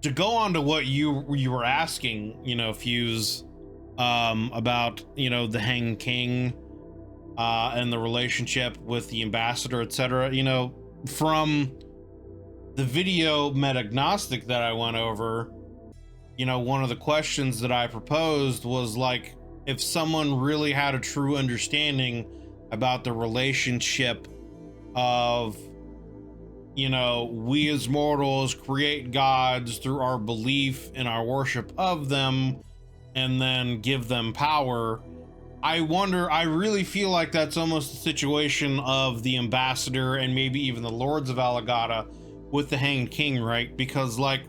to go on to what you were asking, Fuse, about, the Hanged King, and the relationship with the ambassador, etc. From the video Metagnostic that I went over, one of the questions that I proposed was like, if someone really had a true understanding about the relationship of, we as mortals create gods through our belief in our worship of them and then give them power. I really feel like that's almost the situation of the ambassador and maybe even the lords of Alagadda with the Hanged King, right? Because like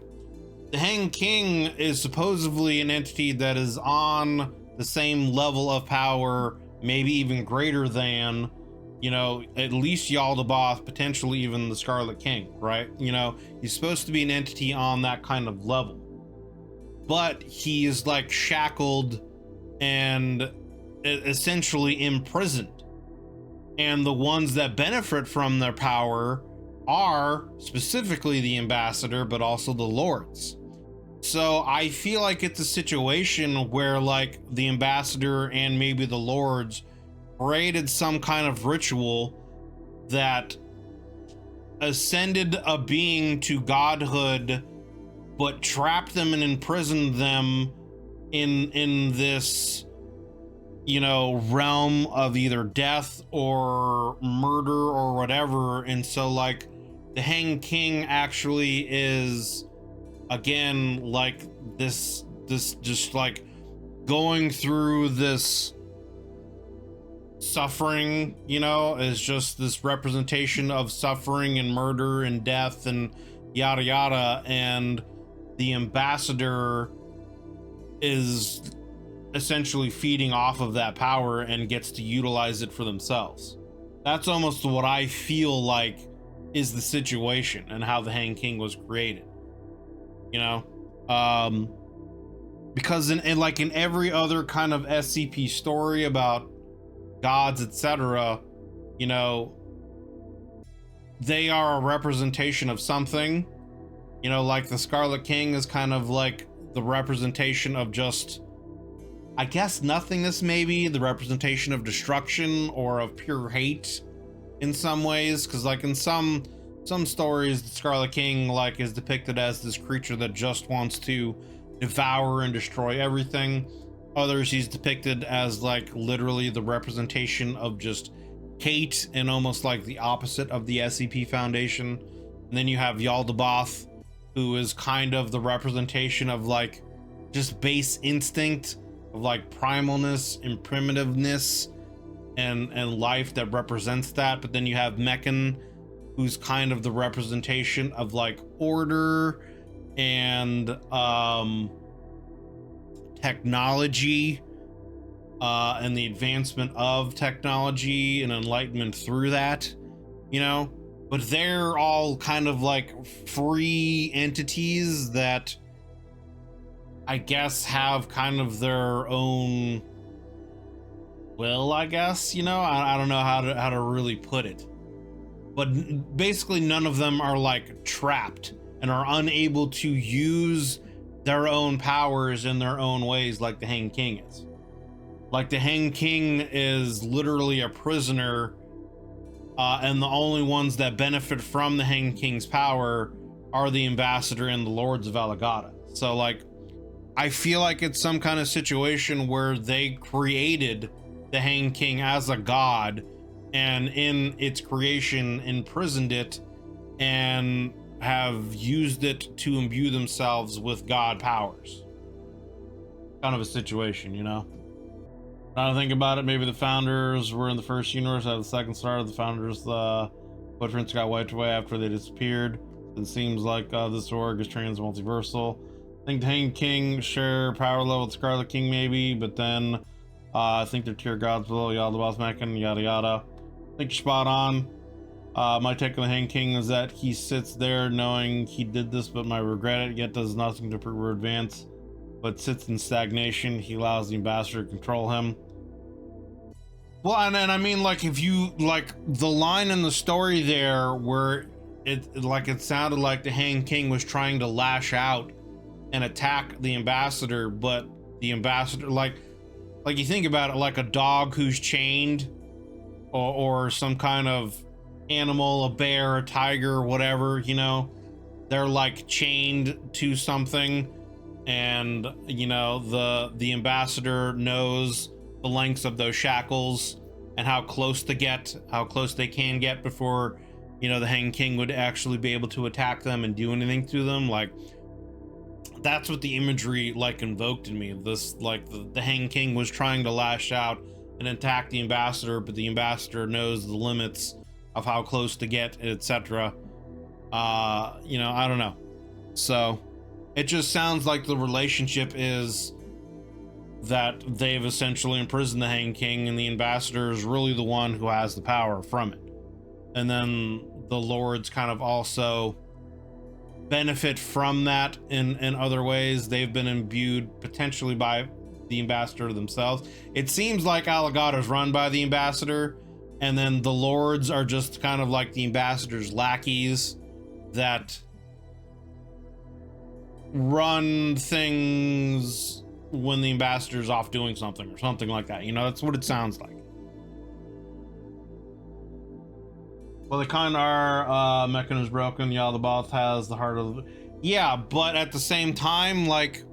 the Hanged King is supposedly an entity that is on the same level of power, maybe even greater than, at least Yaldabaoth, potentially even the Scarlet King, right? He's supposed to be an entity on that kind of level, but he is like shackled and essentially imprisoned. And the ones that benefit from their power are specifically the ambassador, but also the lords. So I feel like it's a situation where like the ambassador and maybe the lords created some kind of ritual that ascended a being to godhood, but trapped them and imprisoned them in this, realm of either death or murder or whatever. And so like the Hanged King actually is, again, like this just like going through this suffering, is just this representation of suffering and murder and death and yada yada. And the ambassador is essentially feeding off of that power and gets to utilize it for themselves. That's almost what I feel like is the situation and how the Hanged King was created. Because in every other kind of SCP story about gods, etc., they are a representation of something. Like the Scarlet King is kind of like the representation of just, I guess, nothingness, maybe the representation of destruction or of pure hate in some ways. Because like in some stories, the Scarlet King like is depicted as this creature that just wants to devour and destroy everything. Others, he's depicted as like literally the representation of just hate and almost like the opposite of the SCP Foundation. And then you have Yaldabaoth, who is kind of the representation of like just base instinct of like primalness and primitiveness and life that represents that. But then you have Meccan, who's kind of the representation of like order and technology, and the advancement of technology and enlightenment through that, but they're all kind of like free entities that I guess have kind of their own will, I guess, I don't know how to really put it, but basically none of them are like trapped and are unable to use their own powers in their own ways like the Hanged King is. Like the Hanged King is literally a prisoner, and the only ones that benefit from the Hanged King's power are the ambassador and the lords of Alagadda. So like I feel like it's some kind of situation where they created the Hanged King as a god, and in its creation imprisoned it and have used it to imbue themselves with god powers. Kind of a situation, Now to think about it, maybe the founders were in the first universe. At the second start of the founders, footprints got wiped away after they disappeared. It seems like this org is multiversal. I think the Hanged King share power level with Scarlet King, maybe, but then I think they're tier gods below Yaldabaoth, Meccan, yada yada. I think you're spot on. My take on the Hanged King is that he sits there knowing he did this but might regret it, yet does nothing to prove or advance, but sits in stagnation. He allows the ambassador to control him. Well, and I mean, like, if you like the line in the story there where it sounded like the Hanged King was trying to lash out and attack the ambassador, but the ambassador, like you think about it, like a dog who's chained, or some kind of animal, a bear, a tiger, whatever, you know, they're like chained to something, and you know, the ambassador knows the lengths of those shackles and how close they can get before, you know, the Hanged King would actually be able to attack them and do anything to them. Like, that's what the imagery like invoked in me. This, like, the Hanged King was trying to lash out and attack the ambassador, but the ambassador knows the limits of how close to get, etc. You know, I don't know. So it just sounds like the relationship is that they've essentially imprisoned the Hanged King, and the ambassador is really the one who has the power from it. And then the lords kind of also benefit from that in other ways. They've been imbued potentially by the ambassador themselves. It seems like Alagadda is run by the ambassador, and then the lords are just kind of like the ambassador's lackeys that run things when the ambassador's off doing something or something like that. You know, that's what it sounds like. Well, they kind of are. Mechanism broken. Yaldabaoth has the heart of... Yeah, but at the same time, like,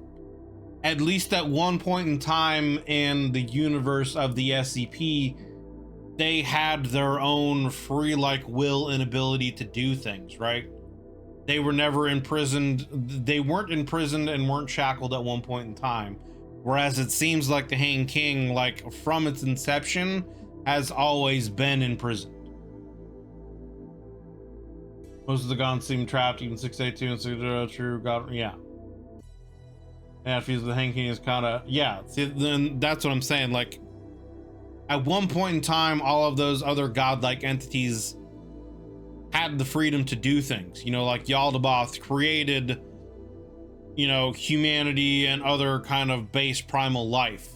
at least at one point in time in the universe of the SCP, they had their own free, like, will and ability to do things, right? They were never imprisoned. They weren't imprisoned and weren't shackled at one point in time. Whereas it seems like the Hanged King, like, from its inception, has always been in prison. Most of the gods seem trapped, even 682 and 6 true god. Yeah. Yeah, if he's the Hanged King is kind of, yeah. See, then that's what I'm saying. Like, at one point in time, all of those other godlike entities had the freedom to do things. You know, like Yaldabaoth created, you know, humanity and other kind of base primal life.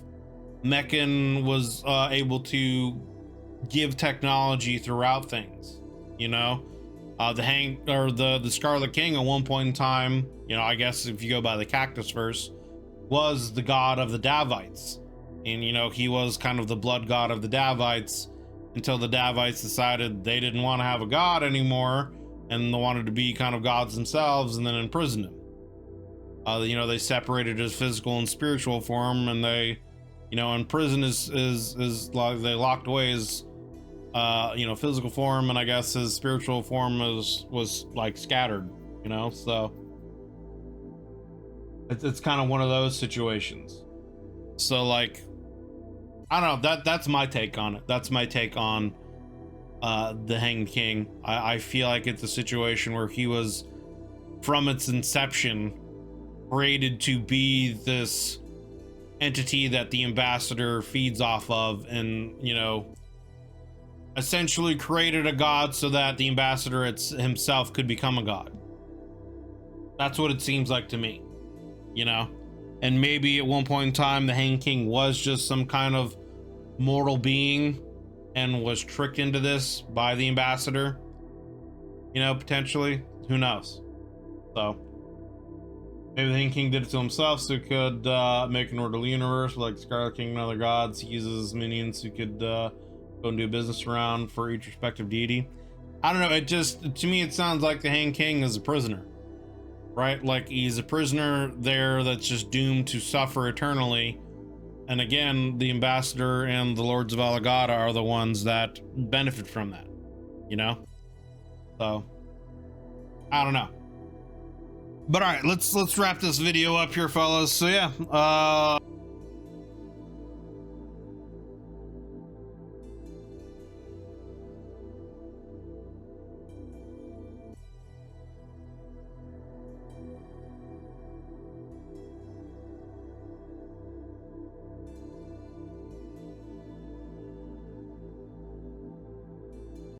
Meccan was able to give technology throughout things, you know. The Scarlet King at one point in time, you know, I guess if you go by the Cactus verse, was the god of the Davites. And, you know, he was kind of the blood god of the Davites until the Davites decided they didn't want to have a god anymore and they wanted to be kind of gods themselves, and then imprisoned him. You know, they separated his physical and spiritual form, and they, you know, in prison is like they locked away his you know, physical form, and I guess his spiritual form was like scattered, you know. So it's kind of one of those situations. So, like, I don't know, that's my take on it. That's my take on the Hanged King. I feel like it's a situation where he was, from its inception, created to be this entity that the ambassador feeds off of, and, you know, essentially created a god so that the ambassador himself could become a god. That's what it seems like to me, you know. And maybe at one point in time the Hanged King was just some kind of mortal being and was tricked into this by the ambassador, you know, potentially. Who knows? So maybe the Hanged King did it to himself so he could make an orderly universe like the Scarlet King and other gods. He uses minions who could go and do business around for each respective deity. I don't know, it just, to me, it sounds like the Hanged King is a prisoner, right? Like, he's a prisoner there that's just doomed to suffer eternally. And again, the ambassador and the lords of Alagadda are the ones that benefit from that, you know? So, I don't know. But all right, let's wrap this video up here, fellas. So yeah,